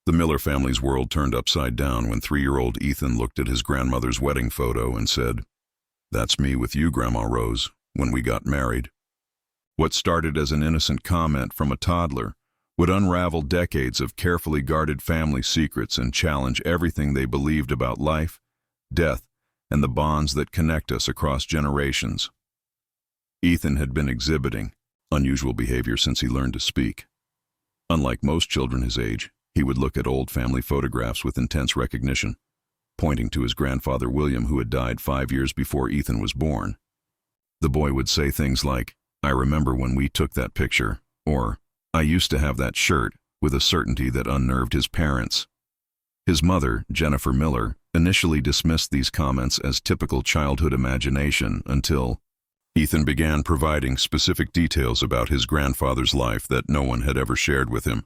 The Miller family's world turned upside down when 3-year-old Ethan looked at his grandmother's wedding photo and said, "That's me with you, Grandma Rose, when we got married." What started as an innocent comment from a toddler would unravel decades of carefully guarded family secrets and challenge everything they believed about life, death, and the bonds that connect us across generations. Ethan had been exhibiting unusual behavior since he learned to speak. Unlike most children his age, he would look at old family photographs with intense recognition, pointing to his grandfather William, who had died 5 years before Ethan was born. The boy would say things like, "I remember when we took that picture," or "I used to have that shirt," with a certainty that unnerved his parents. His mother, Jennifer Miller, initially dismissed these comments as typical childhood imagination until Ethan began providing specific details about his grandfather's life that no one had ever shared with him.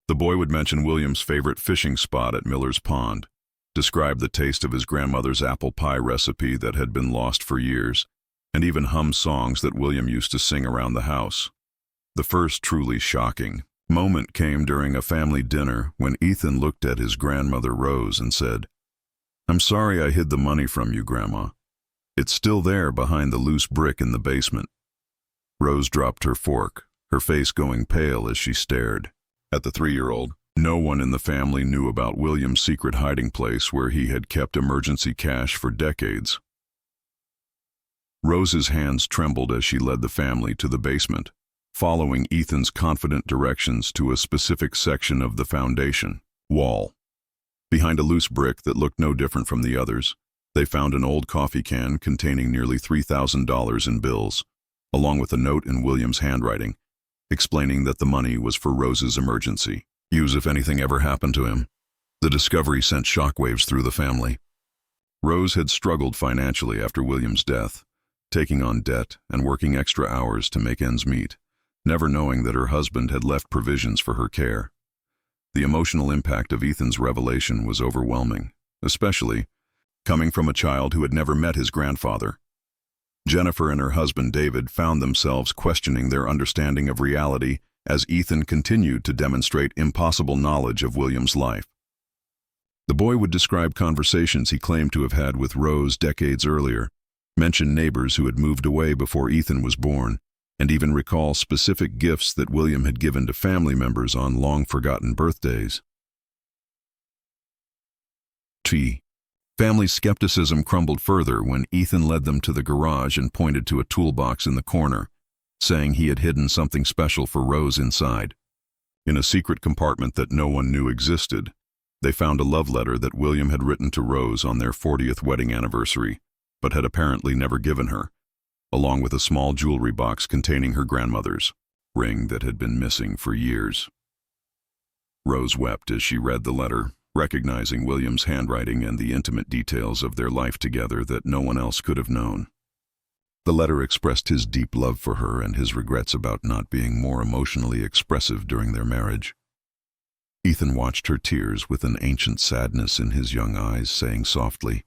The boy would mention William's favorite fishing spot at Miller's Pond, describe the taste of his grandmother's apple pie recipe that had been lost for years, and even hum songs that William used to sing around the house. The first truly shocking moment came during a family dinner when Ethan looked at his grandmother Rose and said, "I'm sorry I hid the money from you, Grandma. It's still there behind the loose brick in the basement." Rose dropped her fork, her face going pale as she stared at the 3-year-old. No one in the family knew about William's secret hiding place where he had kept emergency cash for decades. Rose's hands trembled as she led the family to the basement, following Ethan's confident directions to a specific section of the foundation wall. Behind a loose brick that looked no different from the others, they found an old coffee can containing nearly $3,000 in bills, along with a note in William's handwriting, explaining that the money was for Rose's emergency use if anything ever happened to him. The discovery sent shockwaves through the family. Rose had struggled financially after William's death, taking on debt and working extra hours to make ends meet, never knowing that her husband had left provisions for her care. The emotional impact of Ethan's revelation was overwhelming, especially coming from a child who had never met his grandfather. Jennifer and her husband David found themselves questioning their understanding of reality as Ethan continued to demonstrate impossible knowledge of William's life. The boy would describe conversations he claimed to have had with Rose decades earlier, mention neighbors who had moved away before Ethan was born, and even recall specific gifts that William had given to family members on long-forgotten birthdays. Family skepticism crumbled further when Ethan led them to the garage and pointed to a toolbox in the corner, saying he had hidden something special for Rose inside. In a secret compartment that no one knew existed, they found a love letter that William had written to Rose on their 40th wedding anniversary, but had apparently never given her, along with a small jewelry box containing her grandmother's ring that had been missing for years. Rose wept as she read the letter, recognizing William's handwriting and the intimate details of their life together that no one else could have known. The letter expressed his deep love for her and his regrets about not being more emotionally expressive during their marriage. Ethan watched her tears with an ancient sadness in his young eyes, saying softly,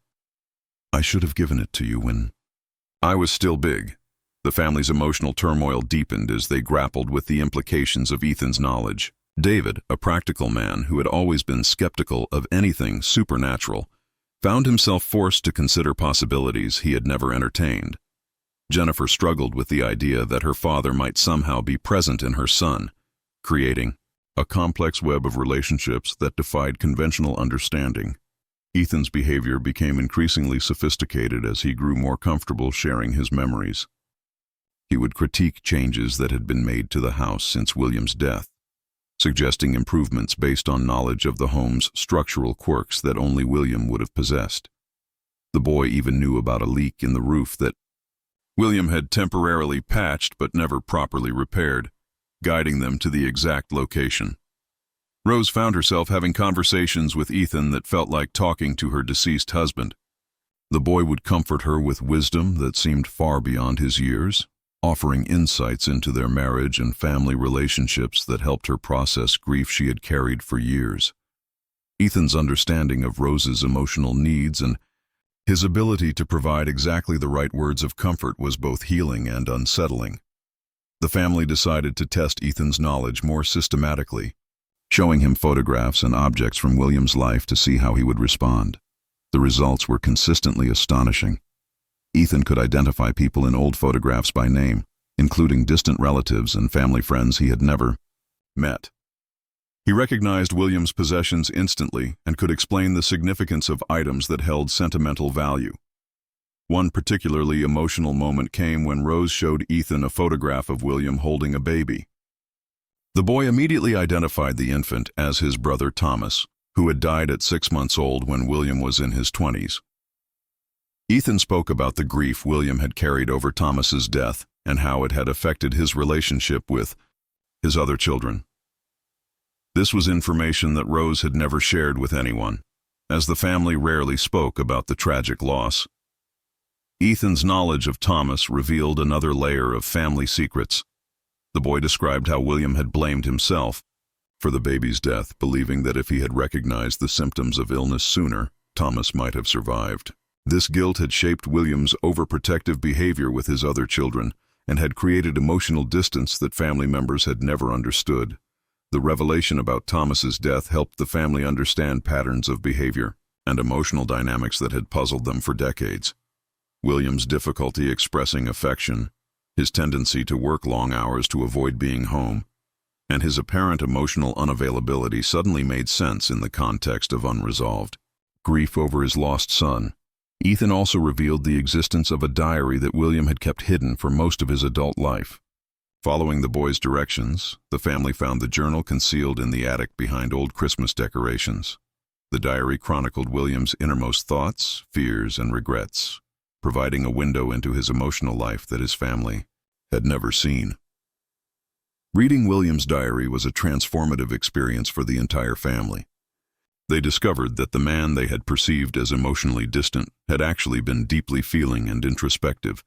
"I should have given it to you when I was still big." The family's emotional turmoil deepened as they grappled with the implications of Ethan's knowledge. David, a practical man who had always been skeptical of anything supernatural, found himself forced to consider possibilities he had never entertained. Jennifer struggled with the idea that her father might somehow be present in her son, creating a complex web of relationships that defied conventional understanding. Ethan's behavior became increasingly sophisticated as he grew more comfortable sharing his memories. He would critique changes that had been made to the house since William's death, suggesting improvements based on knowledge of the home's structural quirks that only William would have possessed. The boy even knew about a leak in the roof that William had temporarily patched but never properly repaired, guiding them to the exact location. Rose found herself having conversations with Ethan that felt like talking to her deceased husband. The boy would comfort her with wisdom that seemed far beyond his years, offering insights into their marriage and family relationships that helped her process grief she had carried for years. Ethan's understanding of Rose's emotional needs and his ability to provide exactly the right words of comfort was both healing and unsettling. The family decided to test Ethan's knowledge more systematically, showing him photographs and objects from William's life to see how he would respond. The results were consistently astonishing. Ethan could identify people in old photographs by name, including distant relatives and family friends he had never met. He recognized William's possessions instantly and could explain the significance of items that held sentimental value. One particularly emotional moment came when Rose showed Ethan a photograph of William holding a baby. The boy immediately identified the infant as his brother Thomas, who had died at 6 months old when William was in his 20s. Ethan spoke about the grief William had carried over Thomas's death and how it had affected his relationship with his other children. This was information that Rose had never shared with anyone, as the family rarely spoke about the tragic loss. Ethan's knowledge of Thomas revealed another layer of family secrets. The boy described how William had blamed himself for the baby's death, believing that if he had recognized the symptoms of illness sooner, Thomas might have survived. This guilt had shaped William's overprotective behavior with his other children and had created emotional distance that family members had never understood. The revelation about Thomas's death helped the family understand patterns of behavior and emotional dynamics that had puzzled them for decades. William's difficulty expressing affection, his tendency to work long hours to avoid being home, and his apparent emotional unavailability suddenly made sense in the context of unresolved grief over his lost son. Ethan also revealed the existence of a diary that William had kept hidden for most of his adult life. Following the boy's directions, the family found the journal concealed in the attic behind old Christmas decorations. The diary chronicled William's innermost thoughts, fears, and regrets, providing a window into his emotional life that his family had never seen. Reading William's diary was a transformative experience for the entire family. They discovered that the man they had perceived as emotionally distant had actually been deeply feeling and introspective,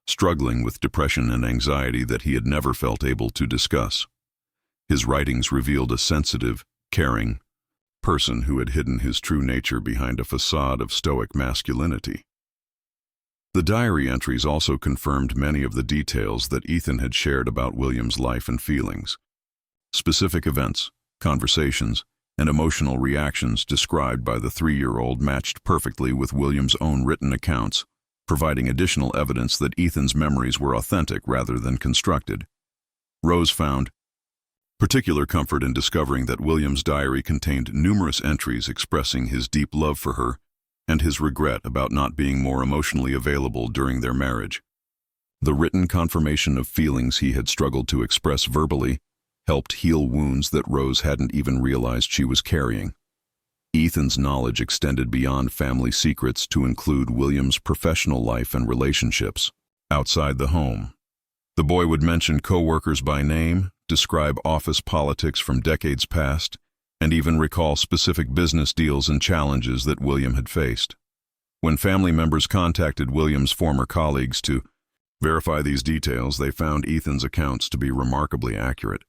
struggling with depression and anxiety that he had never felt able to discuss. His writings revealed a sensitive, caring person who had hidden his true nature behind a facade of stoic masculinity. The diary entries also confirmed many of the details that Ethan had shared about William's life and feelings. Specific events, conversations, and emotional reactions described by the 3-year-old matched perfectly with William's own written accounts, providing additional evidence that Ethan's memories were authentic rather than constructed. Rose found particular comfort in discovering that William's diary contained numerous entries expressing his deep love for her and his regret about not being more emotionally available during their marriage. The written confirmation of feelings he had struggled to express verbally helped heal wounds that Rose hadn't even realized she was carrying. Ethan's knowledge extended beyond family secrets to include William's professional life and relationships outside the home. The boy would mention co-workers by name, describe office politics from decades past, and even recall specific business deals and challenges that William had faced. When family members contacted William's former colleagues to verify these details, they found Ethan's accounts to be remarkably accurate.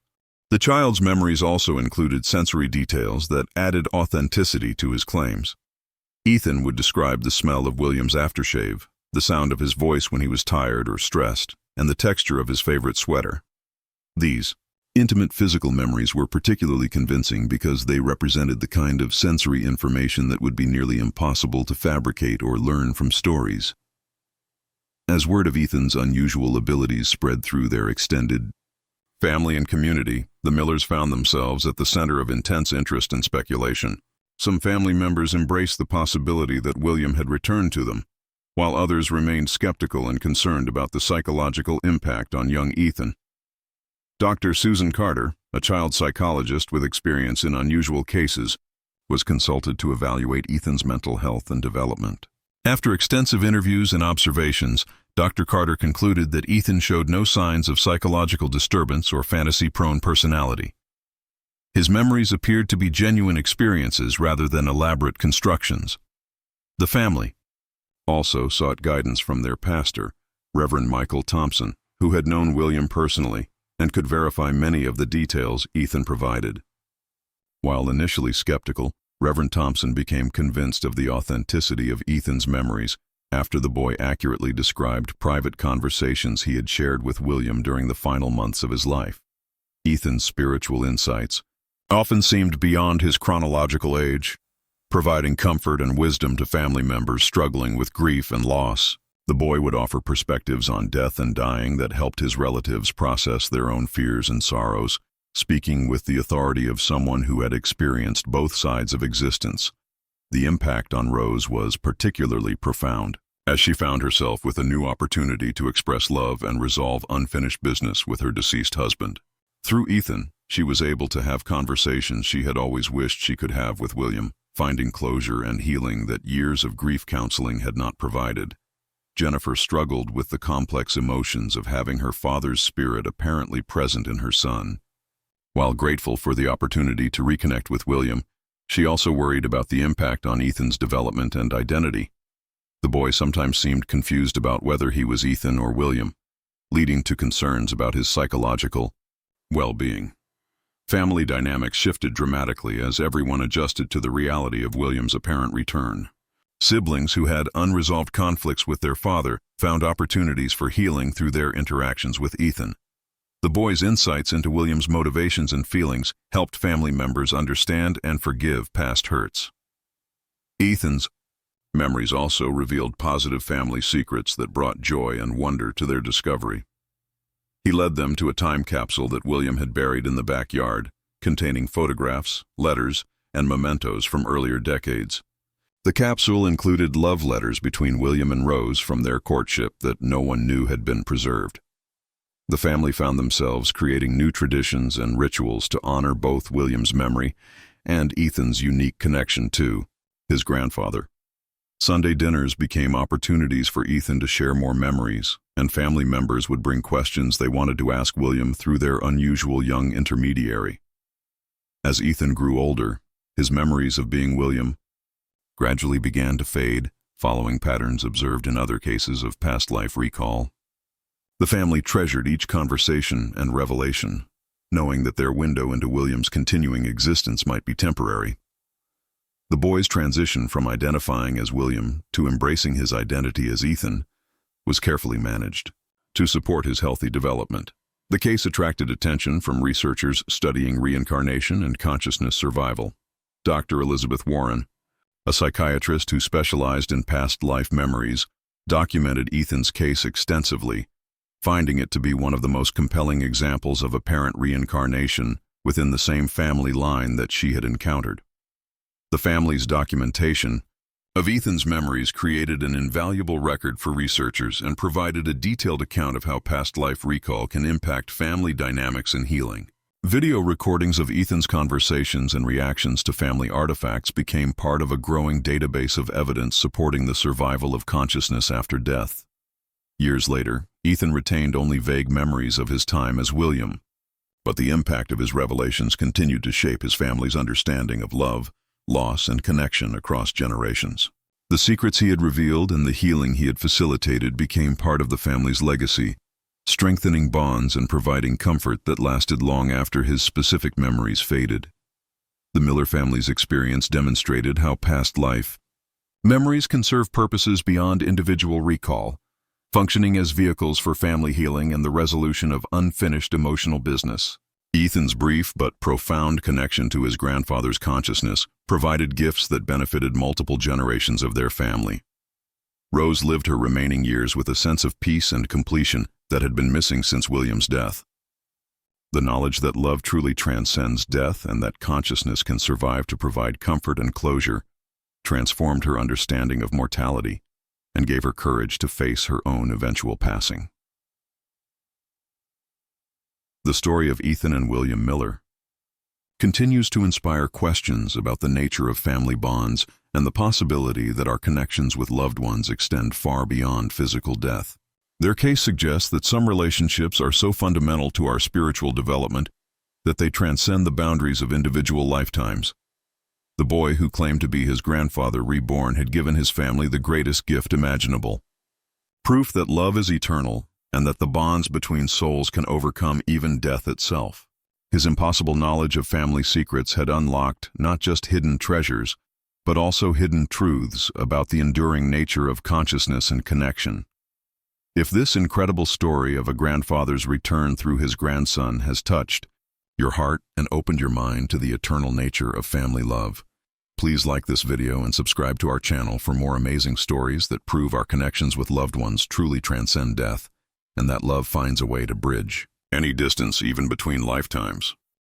The child's memories also included sensory details that added authenticity to his claims. Ethan would describe the smell of William's aftershave, the sound of his voice when he was tired or stressed, and the texture of his favorite sweater. These intimate physical memories were particularly convincing because they represented the kind of sensory information that would be nearly impossible to fabricate or learn from stories. As word of Ethan's unusual abilities spread through their extended family and community, the Millers found themselves at the center of intense interest and speculation. Some family members embraced the possibility that William had returned to them, while others remained skeptical and concerned about the psychological impact on young Ethan. Dr. Susan Carter, a child psychologist with experience in unusual cases, was consulted to evaluate Ethan's mental health and development. After extensive interviews and observations, Dr. Carter concluded that Ethan showed no signs of psychological disturbance or fantasy-prone personality. His memories appeared to be genuine experiences rather than elaborate constructions. The family also sought guidance from their pastor, Reverend Michael Thompson, who had known William personally and could verify many of the details Ethan provided. While initially skeptical, Reverend Thompson became convinced of the authenticity of Ethan's memories after the boy accurately described private conversations he had shared with William during the final months of his life. Ethan's spiritual insights often seemed beyond his chronological age, providing comfort and wisdom to family members struggling with grief and loss. The boy would offer perspectives on death and dying that helped his relatives process their own fears and sorrows, speaking with the authority of someone who had experienced both sides of existence. The impact on Rose was particularly profound, as she found herself with a new opportunity to express love and resolve unfinished business with her deceased husband. Through Ethan, she was able to have conversations she had always wished she could have with William, finding closure and healing that years of grief counseling had not provided. Jennifer struggled with the complex emotions of having her father's spirit apparently present in her son. While grateful for the opportunity to reconnect with William, she also worried about the impact on Ethan's development and identity. The boy sometimes seemed confused about whether he was Ethan or William, leading to concerns about his psychological well-being. Family dynamics shifted dramatically as everyone adjusted to the reality of William's apparent return. Siblings who had unresolved conflicts with their father found opportunities for healing through their interactions with Ethan. The boy's insights into William's motivations and feelings helped family members understand and forgive past hurts. Ethan's memories also revealed positive family secrets that brought joy and wonder to their discovery. He led them to a time capsule that William had buried in the backyard, containing photographs, letters, and mementos from earlier decades. The capsule included love letters between William and Rose from their courtship that no one knew had been preserved. The family found themselves creating new traditions and rituals to honor both William's memory and Ethan's unique connection to his grandfather. Sunday dinners became opportunities for Ethan to share more memories, and family members would bring questions they wanted to ask William through their unusual young intermediary. As Ethan grew older, his memories of being William gradually began to fade, following patterns observed in other cases of past life recall. The family treasured each conversation and revelation, knowing that their window into William's continuing existence might be temporary. The boy's transition from identifying as William to embracing his identity as Ethan was carefully managed to support his healthy development. The case attracted attention from researchers studying reincarnation and consciousness survival. Dr. Elizabeth Warren, a psychiatrist who specialized in past life memories, documented Ethan's case extensively, finding it to be one of the most compelling examples of apparent reincarnation within the same family line that she had encountered. The family's documentation of Ethan's memories created an invaluable record for researchers and provided a detailed account of how past life recall can impact family dynamics and healing. Video recordings of Ethan's conversations and reactions to family artifacts became part of a growing database of evidence supporting the survival of consciousness after death. Years later, Ethan retained only vague memories of his time as William, but the impact of his revelations continued to shape his family's understanding of love, loss, and connection across generations. The secrets he had revealed and the healing he had facilitated became part of the family's legacy, strengthening bonds and providing comfort that lasted long after his specific memories faded. The Miller family's experience demonstrated how past life memories can serve purposes beyond individual recall, functioning as vehicles for family healing and the resolution of unfinished emotional business. Ethan's brief but profound connection to his grandfather's consciousness provided gifts that benefited multiple generations of their family. Rose lived her remaining years with a sense of peace and completion that had been missing since William's death. The knowledge that love truly transcends death and that consciousness can survive to provide comfort and closure transformed her understanding of mortality and gave her courage to face her own eventual passing. The story of Ethan and William Miller continues to inspire questions about the nature of family bonds and the possibility that our connections with loved ones extend far beyond physical death. Their case suggests that some relationships are so fundamental to our spiritual development that they transcend the boundaries of individual lifetimes. The boy who claimed to be his grandfather, Reborn, had given his family the greatest gift imaginable: proof that love is eternal and that the bonds between souls can overcome even death itself. His impossible knowledge of family secrets had unlocked not just hidden treasures, but also hidden truths about the enduring nature of consciousness and connection. If this incredible story of a grandfather's return through his grandson has touched your heart and opened your mind to the eternal nature of family love. Please like this video and subscribe to our channel for more amazing stories that prove our connections with loved ones truly transcend death, and that love finds a way to bridge any distance even between lifetimes.